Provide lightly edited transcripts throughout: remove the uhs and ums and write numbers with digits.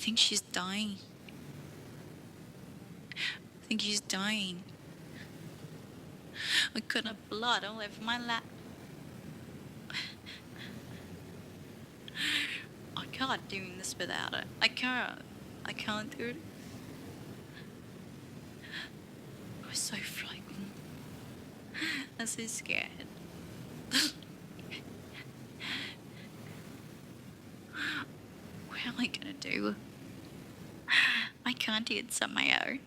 think she's dying. I think she's dying. I could have blood all over my lap. I can't do this without it. I can't do it. I was so frightened. I'm so scared. What am I gonna do? I can't do this on my own.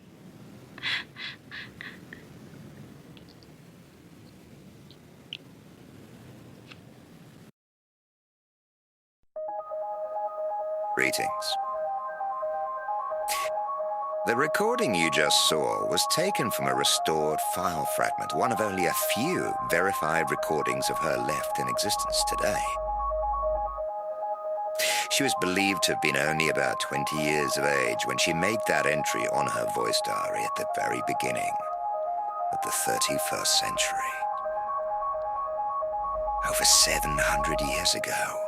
Greetings. The recording you just saw was taken from a restored file fragment, one of only a few verified recordings of her left in existence today. She was believed to have been only about 20 years of age when she made that entry on her voice diary at the very beginning of the 31st century. Over 700 years ago.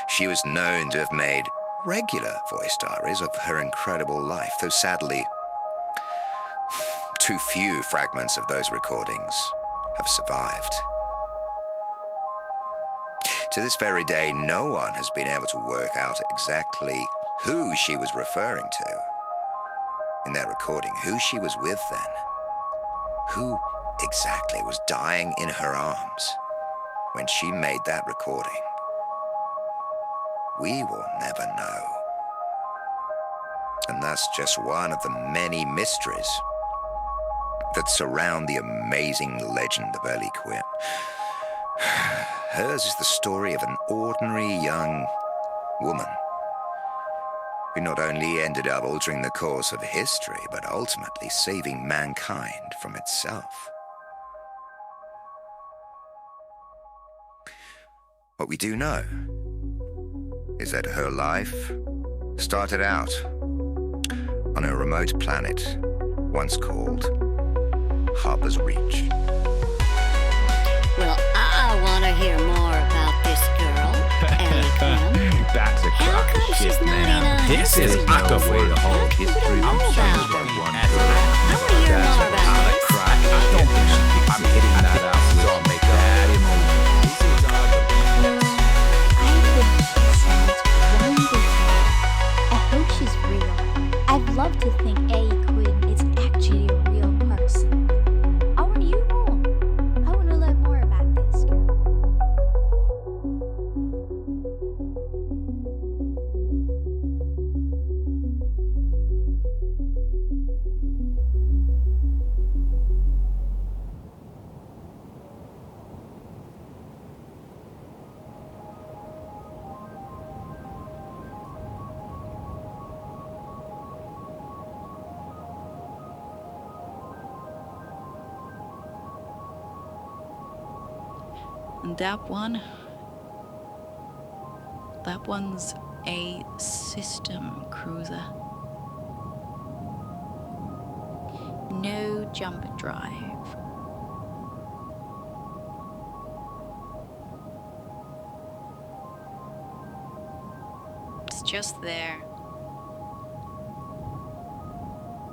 She was known to have made regular voice diaries of her incredible life, though sadly, too few fragments of those recordings have survived. To this very day, no one has been able to work out exactly who she was referring to in that recording, who she was with then, who exactly was dying in her arms when she made that recording. We will never know. And that's just one of the many mysteries that surround the amazing legend of Ellie Quin. Hers is the story of an ordinary young woman who not only ended up altering the course of history, but ultimately saving mankind from itself. What we do know is that her life started out on a remote planet once called Harbor's Reach. Well, I want to hear more about this girl, Ellie Quin. That's a How crock come of she's shit, not man. in a This is history I could book? wait a whole history know book about for her. one I girl. want to hear That's more a about pile of this. crack. I don't think she thinks I'm hitting that out. It's all make that emotion. This is all the I think she sounds wonderful. I hope she's real. I'd love to think Ellie Quin is actually a real person. I want you more. I want to learn more about this girl. And that one's a system cruiser. No jump drive. It's just there.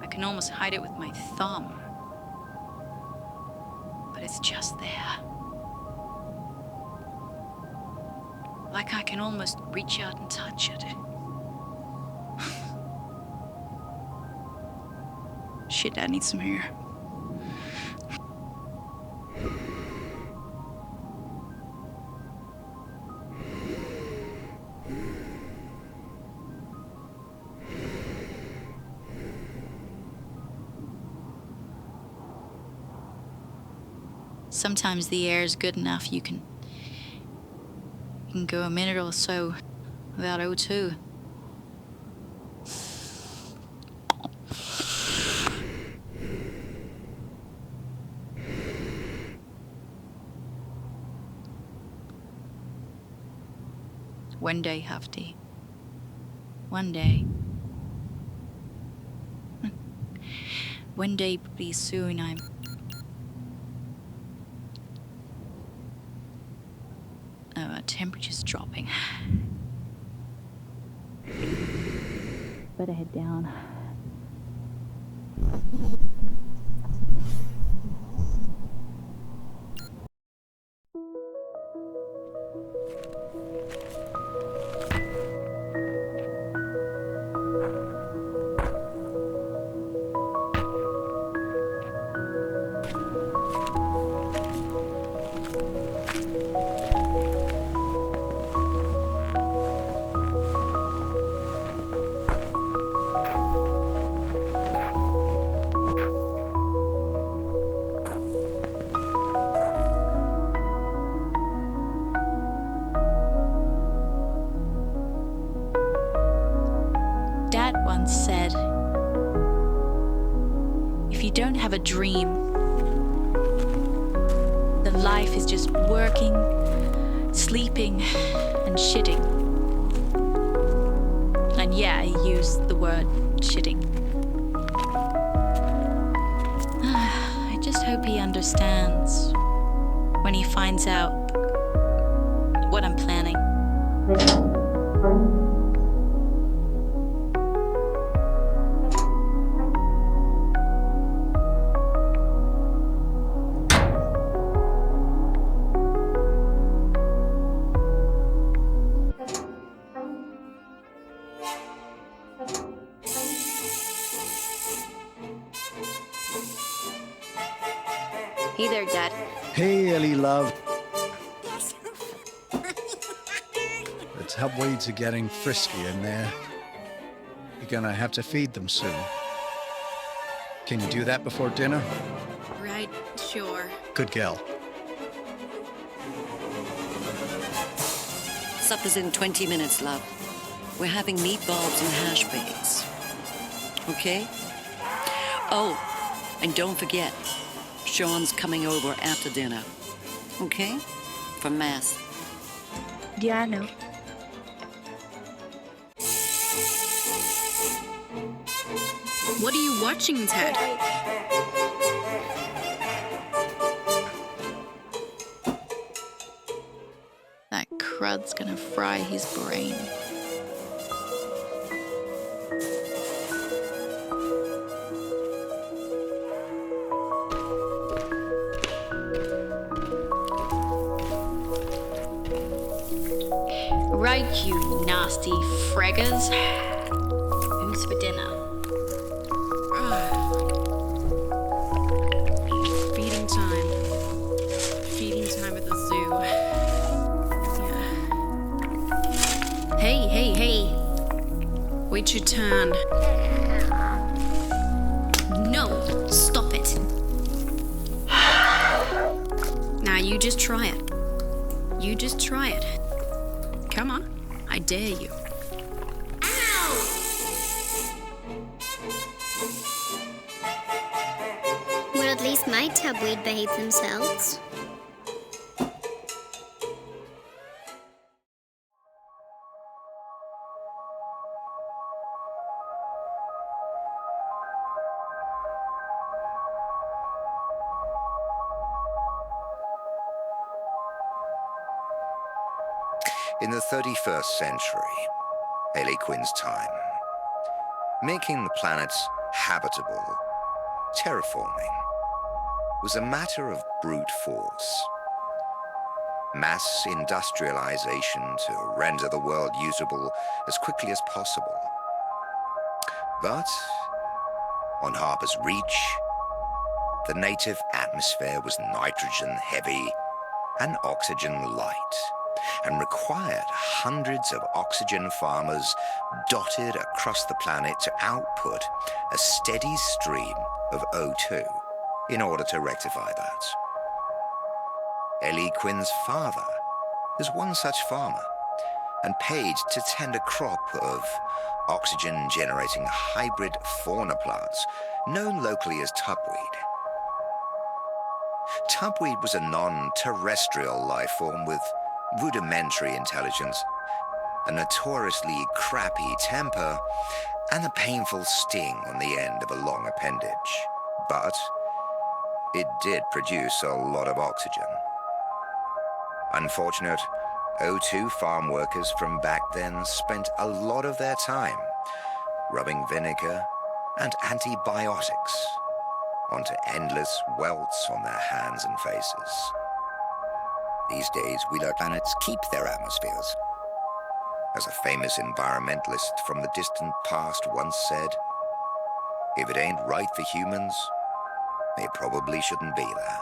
I can almost hide it with my thumb. But it's just there. Like I can almost reach out and touch it. Shit, I need some air. Sometimes the air is good enough you can go a minute or so without O2. One day, Hafty. One day. One day, pretty soon, temperature's dropping. better head down. Dad once said, if you don't have a dream, then life is just working, sleeping, and shitting. And yeah, he used the word shitting. I just hope he understands when he finds out what I'm planning. Hey there, Dad. Hey, Ellie, love. The tubweeds are getting frisky in there. You're gonna have to feed them soon. Can you do that before dinner? Right, sure. Good girl. Supper's in 20 minutes, love. We're having meatballs and hash browns. Okay? Oh, and don't forget, Sean's coming over after dinner. Okay? For Mass. Yeah, I know. What are you watching, Ted? That crud's gonna fry his brain. Right, you nasty fraggers. Who's for dinner? Feeding time. Feeding time at the zoo. Yeah. Hey. Wait your turn. No, stop it. Now you just try it. You just try it. Come on, I dare you. Well, at least my tubweed behave themselves. In the 31st century, Ellie Quin's time, making the planets habitable, terraforming, was a matter of brute force. Mass industrialization to render the world usable as quickly as possible. But on Harper's Reach, the native atmosphere was nitrogen heavy and oxygen light, and required hundreds of oxygen farmers dotted across the planet to output a steady stream of O2 in order to rectify that. Ellie Quin's father is one such farmer, and paid to tend a crop of oxygen-generating hybrid fauna plants known locally as tubweed. Tubweed was a non-terrestrial life form with rudimentary intelligence, a notoriously crappy temper, and a painful sting on the end of a long appendage. But it did produce a lot of oxygen. Unfortunate O2 farm workers from back then spent a lot of their time rubbing vinegar and antibiotics onto endless welts on their hands and faces. These days, we let planets keep their atmospheres. As a famous environmentalist from the distant past once said, if it ain't right for humans, they probably shouldn't be there.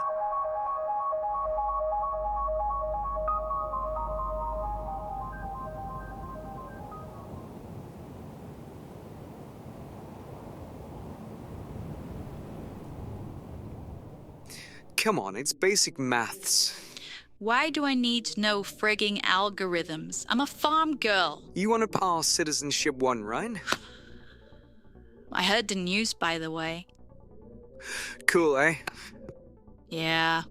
Come on, it's basic maths. Why do I need to know frigging algorithms? I'm a farm girl. You want to pass Citizenship 1, right? I heard the news, by the way. Cool, eh? Yeah.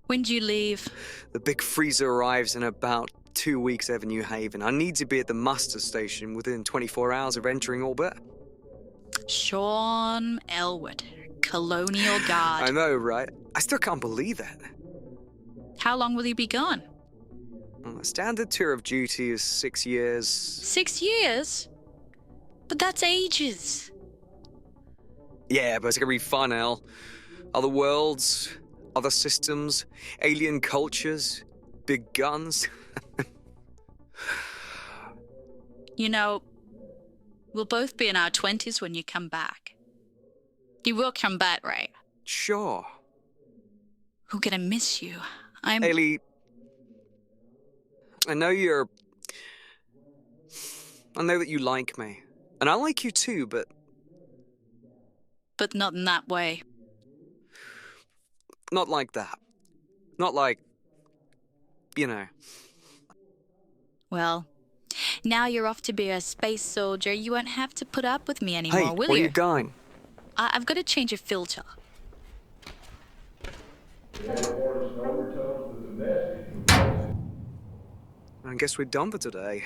When'd you leave? The big freezer arrives in about 2 weeks over New Haven. I need to be at the muster station within 24 hours of entering orbit. Sean Elwood, Colonial Guard. I know, right? I still can't believe it. How long will you be gone? Well, a standard tour of duty is 6 years. 6 years? But that's ages. Yeah, but it's gonna be fun, El. Other worlds, other systems, alien cultures, big guns. You know, we'll both be in our 20s when you come back. You will come back, right? Sure. We're gonna miss you. Ellie, I know that you like me. And I like you too, but... But not in that way. Not like that. Not like... you know. Well, now you're off to be a space soldier. You won't have to put up with me anymore, Hey, will where you? you going? I've got to change a filter. I guess we're done for today.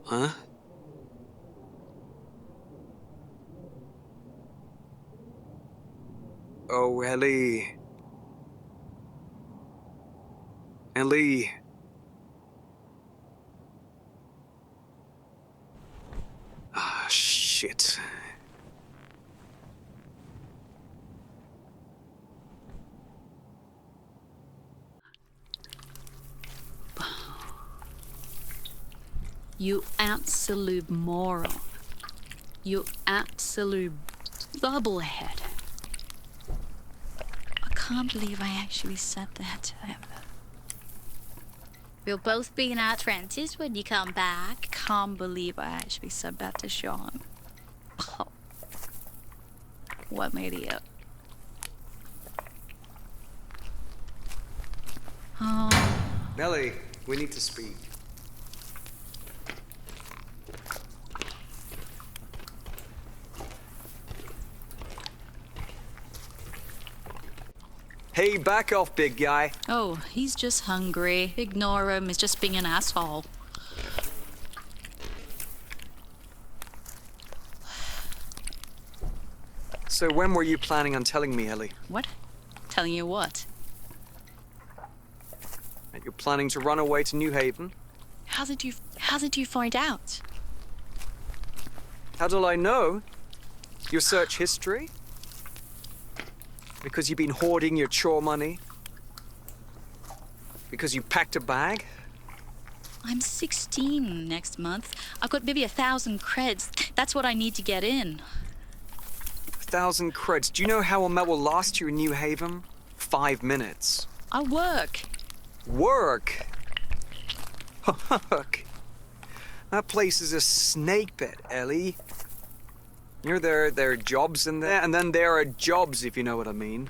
Huh? Oh, Ellie. Ellie. Ah, shit. You absolute moron. You absolute bubblehead. I can't believe I actually said that to him. We'll both be in our 20s when you come back. Can't believe I actually said that to Sean. Oh, what an idiot. Oh. Ellie, we need to speak. Hey, back off, big guy. Oh, he's just hungry. Ignore him. He's just being an asshole. So when were you planning on telling me, Ellie? What? Telling you what? That you're planning to run away to New Haven? How did you find out? How do I know? Your search history? Because you've been hoarding your chore money? Because you packed a bag? I'm 16 next month. I've got maybe 1,000 creds. That's what I need to get in. 1,000 creds. Do you know how long that will last you in New Haven? 5 minutes. I work. Work? Work? That place is a snake pit, Ellie. You know, there are jobs in there, and then there are jobs, if you know what I mean.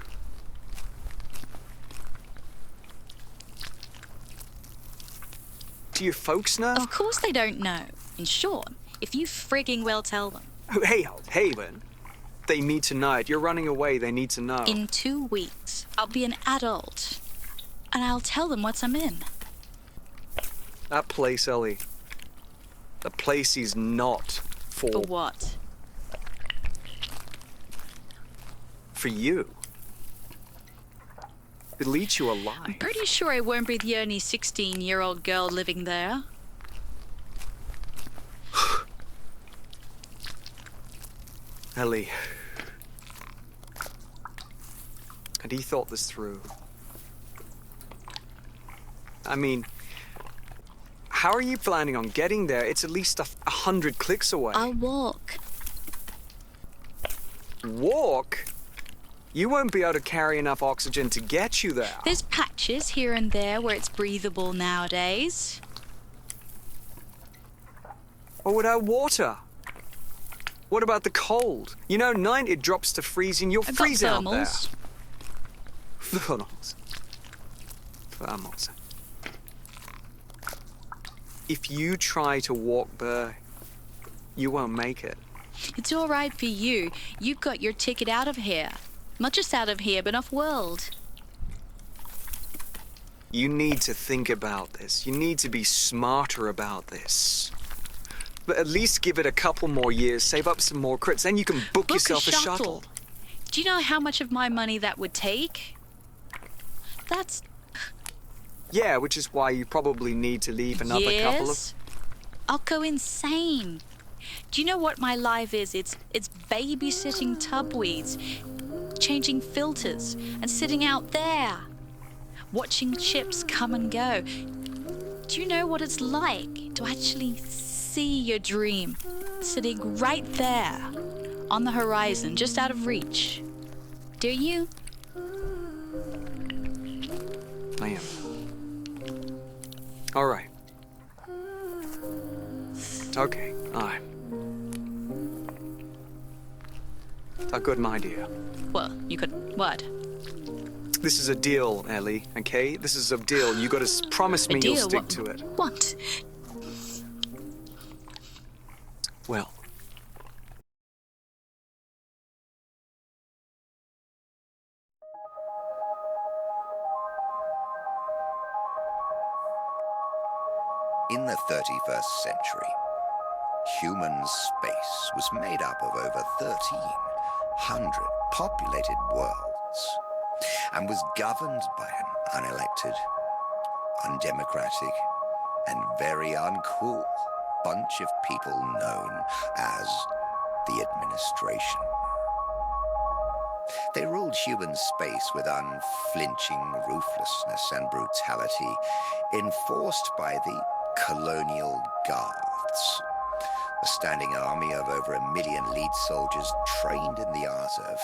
Do your folks know? Of course they don't know. And Sean, if you frigging well tell them. Oh, hey, Haven. They need to know it. You're running away. They need to know. In 2 weeks, I'll be an adult. And I'll tell them what I'm in. That place, Ellie. The place is not for... For what? For you. It'll eat you I'm alive. pretty sure I won't be the only 16-year-old girl living there. Ellie. And he thought this through. I mean, how are you planning on getting there? It's at least 100 clicks away. I'll walk. Walk? You won't be able to carry enough oxygen to get you there. There's patches here and there where it's breathable nowadays. Or without water? What about the cold? You know, night it drops to freezing. You'll I've freeze got out there. thermals. Thermals. If you try to walk there, you won't make it. It's all right for you. You got your ticket out of here. Not just out of here, but off-world. You need to think about this. You need to be smarter about this. But at least give it a couple more years, save up some more crits, then you can book yourself a shuttle. Do you know how much of my money that would take? That's Yeah, which is why you probably need to leave another couple of... years. I'll go insane. Do you know what my life is? It's babysitting tubweeds, changing filters, and sitting out there, watching ships come and go. Do you know what it's like to actually see your dream sitting right there on the horizon, just out of reach? Do you? I am. All right. Okay, aye. A good idea. Well, you could what? This is a deal, Ellie, okay? This is a deal. You gotta promise me you'll stick to it. What? Well. In the 31st century, human space was made up of over 1,300 populated worlds and was governed by an unelected, undemocratic, and very uncool bunch of people known as the administration. They ruled human space with unflinching ruthlessness and brutality, enforced by the colonial guards, a standing army of over 1 million lead soldiers trained in the art of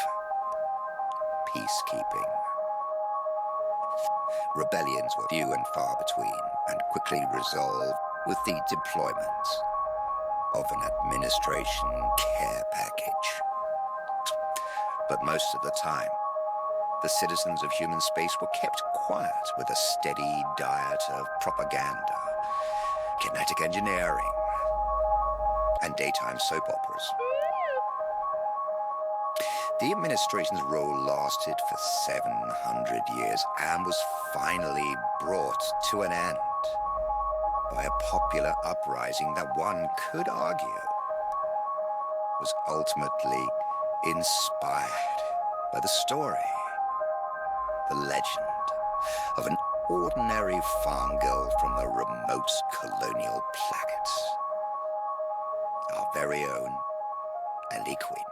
peacekeeping. Rebellions were few and far between, and quickly resolved with the deployment of an administration care package. But most of the time, the citizens of human space were kept quiet with a steady diet of propaganda, kinetic engineering, and daytime soap operas. The administration's rule lasted for 700 years and was finally brought to an end by a popular uprising that one could argue was ultimately inspired by the story, the legend of an ordinary farm girl from the remote colonial planet. Our very own Ellie Quin.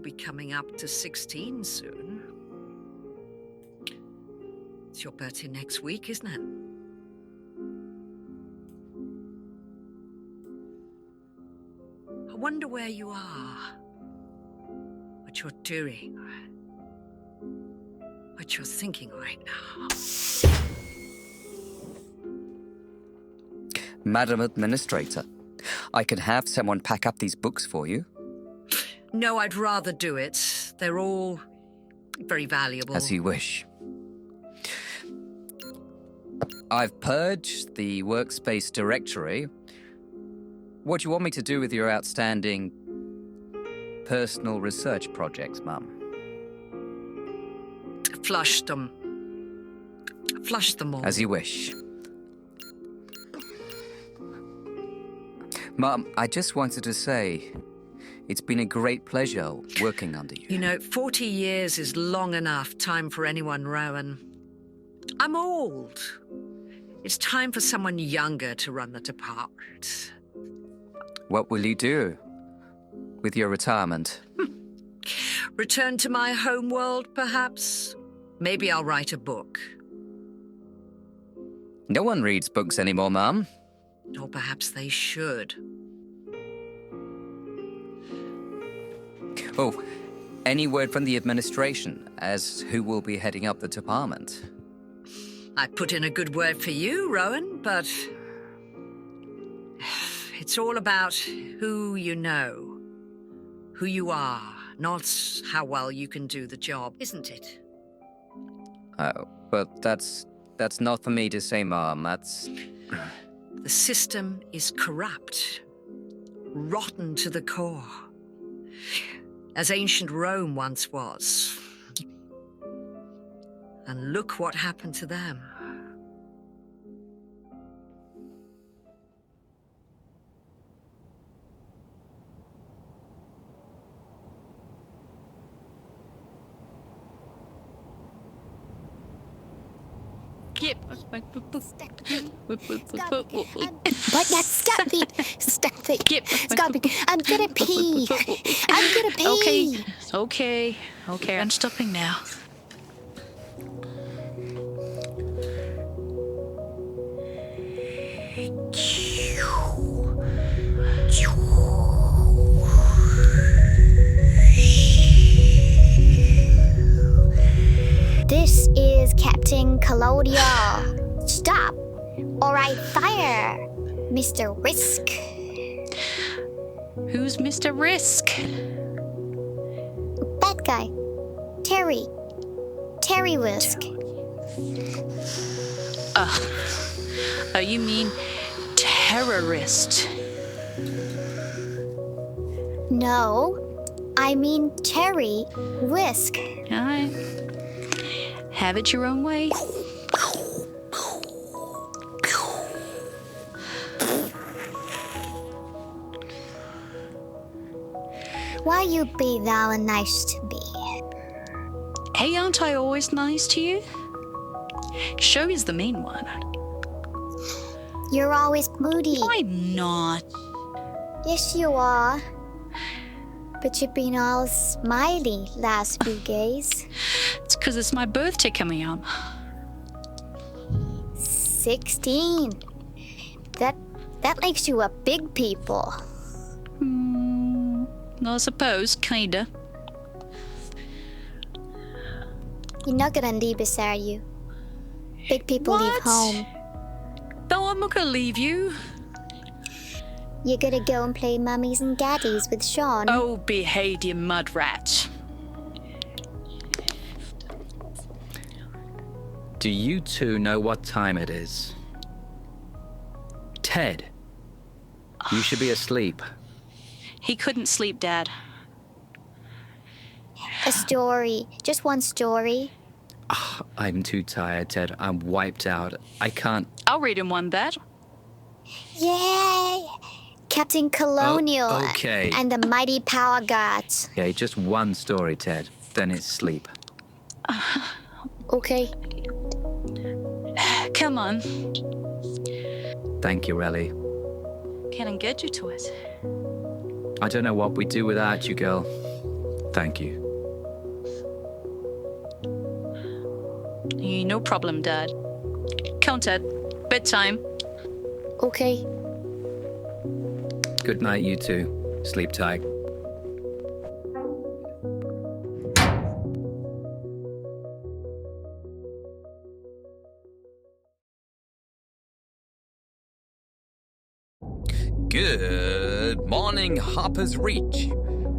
be coming up to 16 soon. It's your birthday next week, isn't it? I wonder where you are, what you're doing, what you're thinking right now. Madam Administrator, I can have someone pack up these books for you. No, I'd rather do it. They're all very valuable. As you wish. I've purged the workspace directory. What do you want me to do with your outstanding personal research projects, Mum? Flush them. Flush them all. As you wish. Mum, I just wanted to say, it's been a great pleasure working under you. You know, 40 years is long enough time for anyone, Rowan. I'm old. It's time for someone younger to run the department. What will you do with your retirement? Return to my home world, perhaps? Maybe I'll write a book. No one reads books anymore, Mum. Or perhaps they should. Oh, any word from the administration as who will be heading up the department? I put in a good word for you, Rowan, but it's all about who you know, who you are, not how well you can do the job, isn't it? Oh, but that's not for me to say, Mum. That's... The system is corrupt, rotten to the core, as ancient Rome once was. And look what happened to them. Yep. But that's stop it. Stop it. Yep. Stop it. I'm gonna pee. I'm gonna pee. Okay. I'm stopping now. This is Captain Colonial. Stop, or I fire, Mr. Risk. Who's Mr. Risk? Bad guy. Terry. Terry Risk. You mean terrorist? No, I mean Terry Risk. Alright. Have it your own way. Why you be that nice to me? Hey, aren't I always nice to you? Sherry's the mean one. You're always moody. I'm not. Yes, you are. But you've been all smiley last few days. It's because it's my birthday coming up. 16. That makes you a big people. I suppose, kinda. You're not gonna leave us, are you? Big people leave home. No, I'm not gonna leave you. You're gonna go and play mummies and daddies with Sean. Oh, behave, you mud rat. Do you two know what time it is? Ted, you should be asleep. He couldn't sleep, Dad. A story. Just one story. I'm too tired, Ted. I'm wiped out. I can't... I'll read him one, Dad. Yay! Captain Colonial okay. and the Mighty Power Gods. Okay, just one story, Ted. Then it's sleep. Okay. Come on. Thank you, Ellie. Can I get you to it? I don't know what we'd do without you, girl. Thank you. No problem, Dad. Count at bedtime. Okay. Good night, you two. Sleep tight. Good morning, Harper's Reach.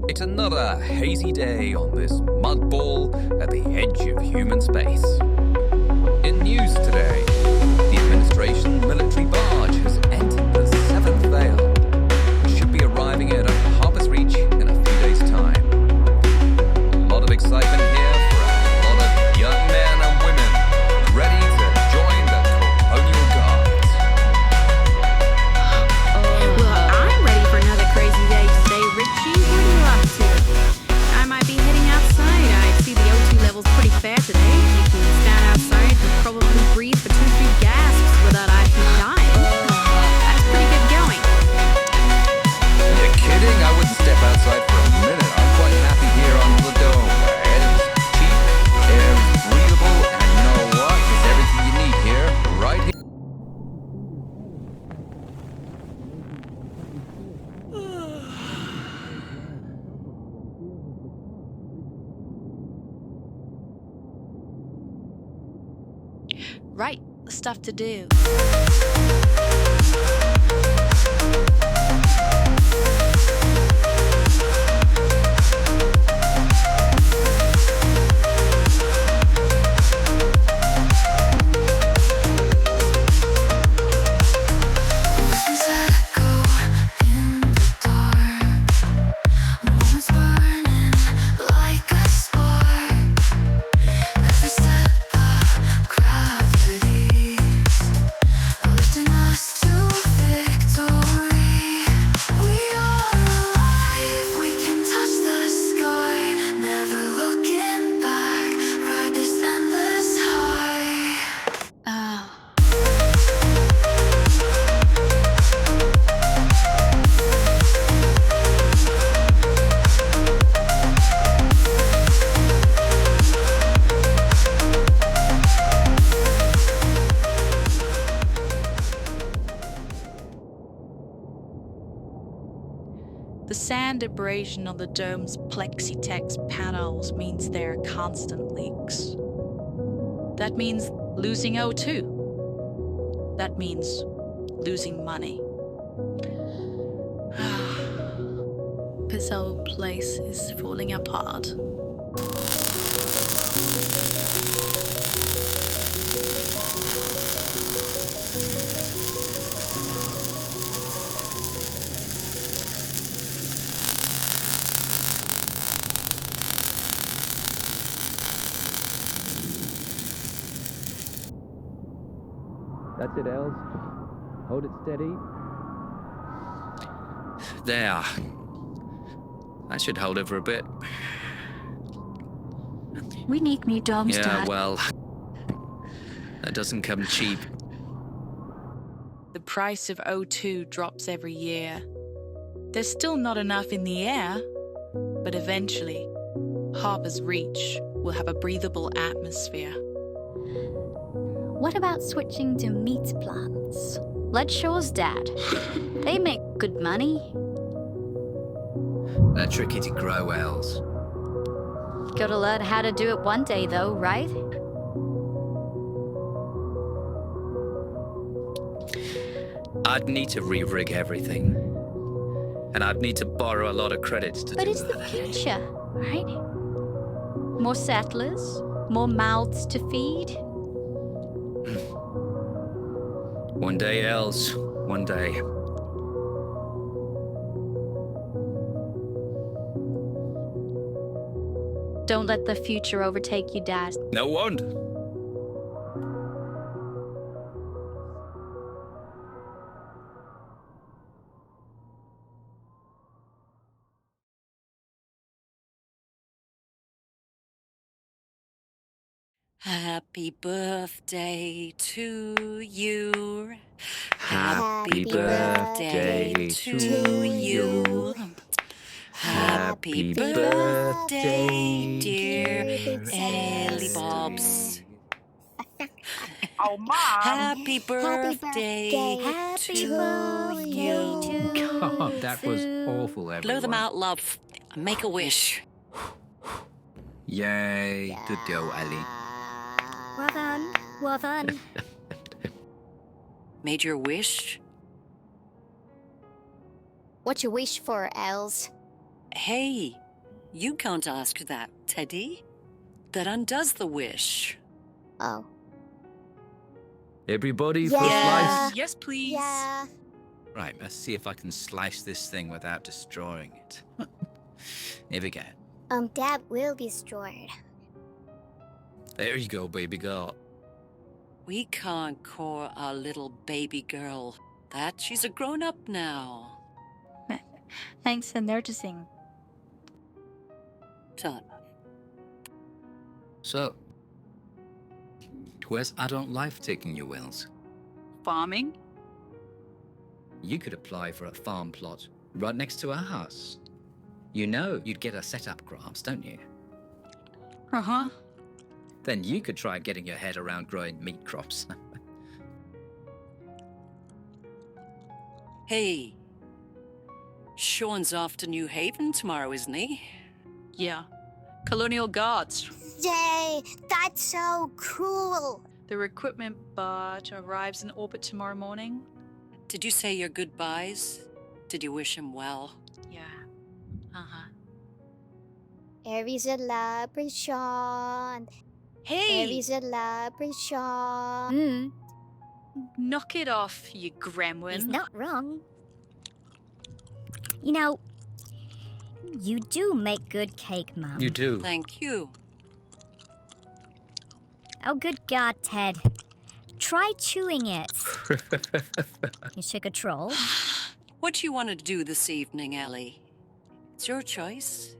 It's another hazy day on this mud ball at the edge of human space. In news today, the administration military barge has entered the seventh veil. It should be arriving at Harper's Reach in a few days' time. A lot of excitement here for a lot of young men and women ready to join the colonial guards. Well, I'm ready for another crazy day today, Richie. What are you up to? I might be heading outside. I see the O2 level's pretty fair today. You can stand outside and probably breathe for 2-3 gasps without actually dying. That's pretty good going. You're kidding? I wouldn't step outside for a minute. I'm quite happy here on the dome. Air is cheap, air is breathable, and you know what? There's everything you need here, right here. Right, stuff to do. The sand abrasion on the dome's plexitex panels means there are constant leaks. That means losing O2. That means losing money. This whole place is falling apart. That's it, Els. Hold it steady. There. That should hold it for a bit. We need new domes, Yeah, Dad. well, that doesn't come cheap. The price of O2 drops every year. There's still not enough in the air, but eventually, Harper's Reach will have a breathable atmosphere. What about switching to meat plants? Like Shaw's dad. They make good money. They're tricky to grow, Els. Gotta learn how to do it one day, though, right? I'd need to re-rig everything. And I'd need to borrow a lot of credits to But do it's that. the future, right? More settlers, more mouths to feed. One day, Els. One day. Don't let the future overtake you, Dad. No won't. Happy birthday to you. Happy birthday to you. Happy birthday, dear Ellie Bobs. Oh, Mom. Happy birthday to you. God, that was awful, everyone. Blow them out, love. Make a wish. Yay. Good girl, Ellie. Well done. Well done. Made your wish? What you wish for, Els? Hey, you can't ask that, Teddy. That undoes the wish. Oh. Everybody for a Yeah. slice? Yes, please. Yeah. Right, let's see if I can slice this thing without destroying it. Here we go. Dad will be destroyed. There you go, baby girl. We can't call our little baby girl that. She's a grown-up now. Thanks for noticing. Done. So, where's adult life taking you, Wells? Farming? You could apply for a farm plot right next to our house. You know you'd get a setup grants, don't you? Uh-huh. Then you could try getting your head around growing meat crops. Hey, Sean's off to New Haven tomorrow, isn't he? Yeah. Colonial Guards. Yay! That's so cool! The recruitment barge arrives in orbit tomorrow morning. Did you say your goodbyes? Did you wish him well? Yeah. Uh-huh. Every celebration. Hey! Every celebration. Knock it off, you gremlin. He's not wrong. You know, you do make good cake, Mum. You do. Thank you. Oh, good God, Ted. Try chewing it. You shook a troll. What do you want to do this evening, Ellie? It's your choice.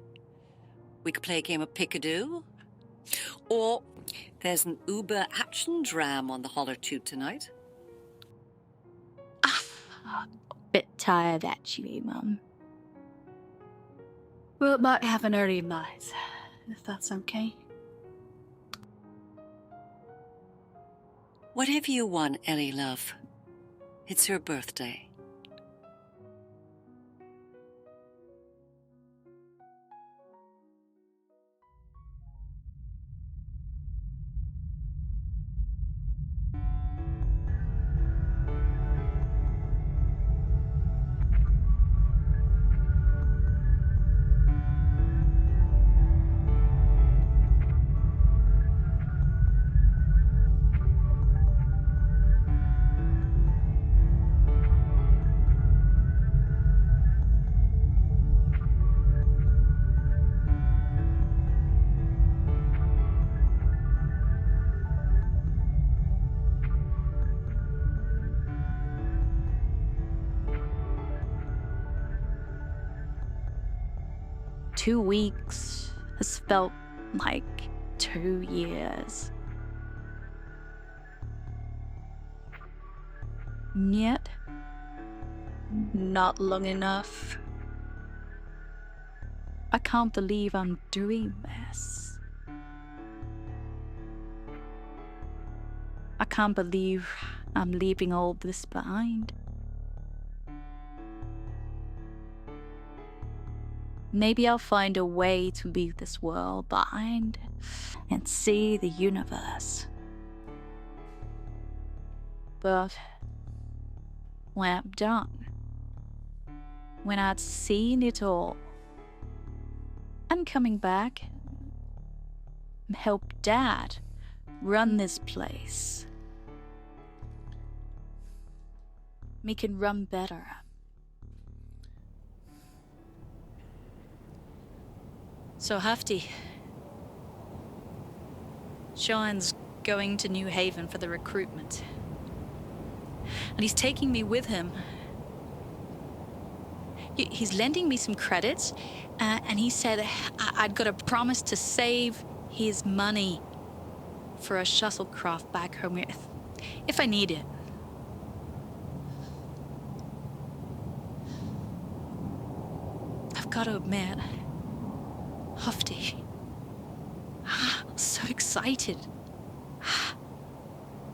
We could play a game of Pickadoo. Or there's an Uber action dram on the holler tube tonight. Bit tired actually, Mum. We might have an early night, if that's okay. Whatever you want, Ellie, love. It's your birthday. Two weeks has felt like 2 years. Yet, not long enough. I can't believe I'm doing this. I can't believe I'm leaving all this behind. Maybe I'll find a way to leave this world behind and see the universe. But when I'm done, when I'd seen it all, I'm coming back and help Dad run this place. Make it run better. So Hafty, Sean's going to New Haven for the recruitment. And he's taking me with him. He's lending me some credits, and he said I'd got to promise to save his money for a shuttlecraft back home if I need it. I've gotta admit, Hufty. I'm so excited.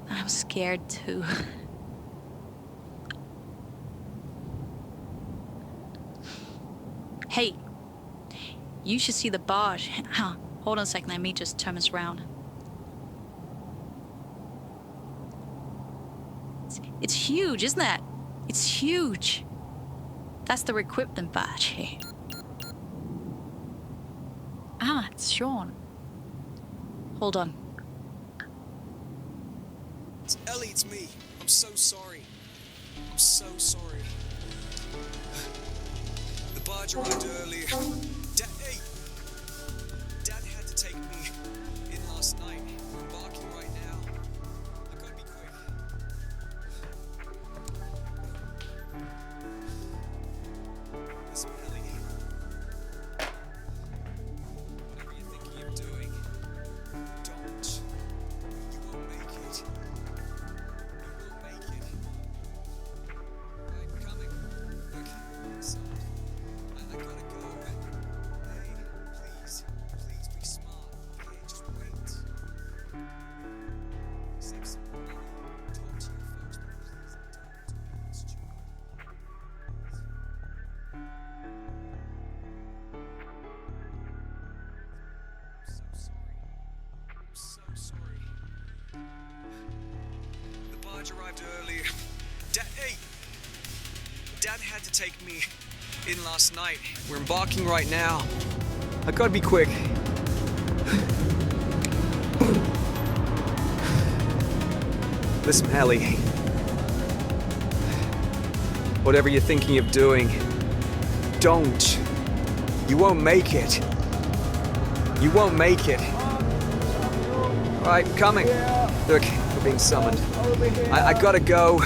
I'm scared too. Hey, you should see the barge. Hold on a second, let me just turn this around. It's huge, isn't it? It's huge. That's the equipment barge. It's Sean. Hold on. Ellie, it's me. I'm so sorry. I'm so sorry. The barge arrived earlier. Hey! Dad had to take me in last night. We're embarking right now. I've got to be quick. Listen, Ellie. Whatever you're thinking of doing, don't. You won't make it. You will make it. I'm coming. Look, son, I gotta go. Hey, please be smart. Okay, just wait. Save some money. Talk to your folks, but please don't do anything stupid. I'm so sorry. The barge arrived earlier. Hey! Dad had to take me in last night. We're embarking right now. I gotta be quick. Listen, Ellie. Whatever you're thinking of doing, don't. You won't make it. You won't make it. Alright, I'm coming. Look, we're being summoned. I gotta go.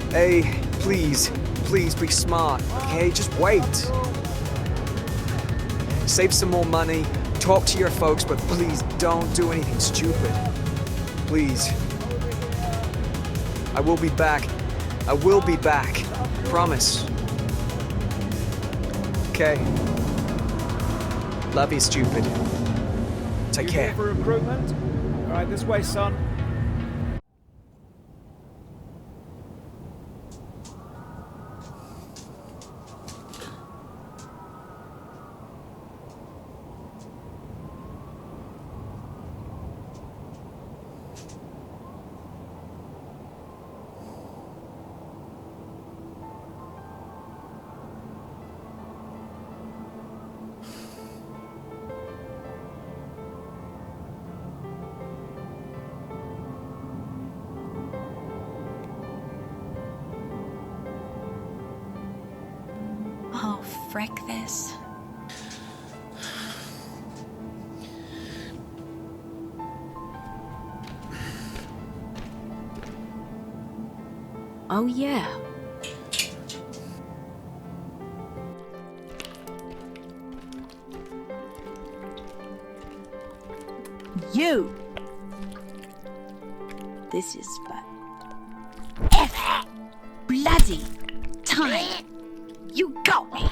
Hey, please be smart. Okay, just wait. Save some more money. Talk to your folks, but please don't do anything stupid. Please. I will be back. I will be back. Promise. Okay. Love you, stupid. Take care. Here for recruitment? All right, this way, son. Oh, frick this. Oh, yeah. You! This is for every bloody time you got me!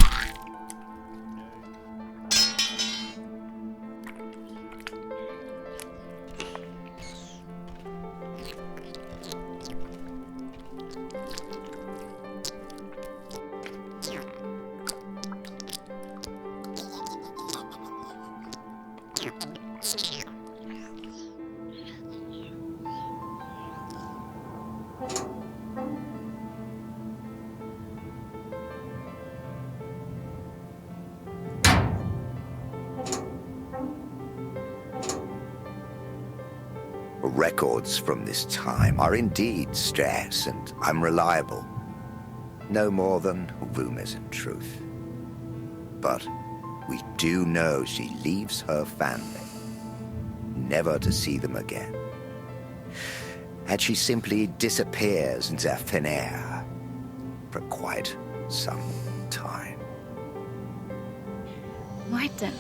Records from this time are indeed scarce and unreliable. No more than rumors in truth. But we do know she leaves her family, never to see them again. And she simply disappears into thin air for quite some time. Right then.